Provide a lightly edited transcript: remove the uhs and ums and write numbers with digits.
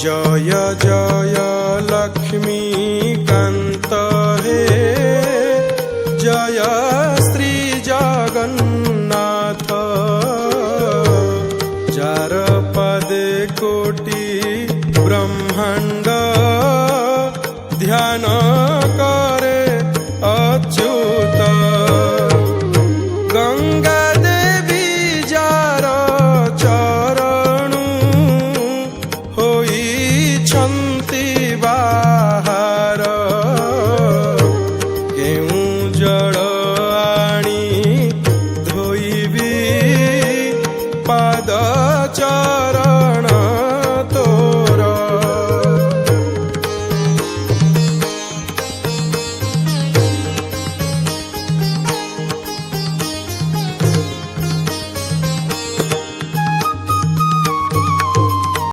जय जय लक्ष्मीकान्त हे जय श्री जगन्नाथ। जार पदे कोटि ब्रह्मांड ध्यान कर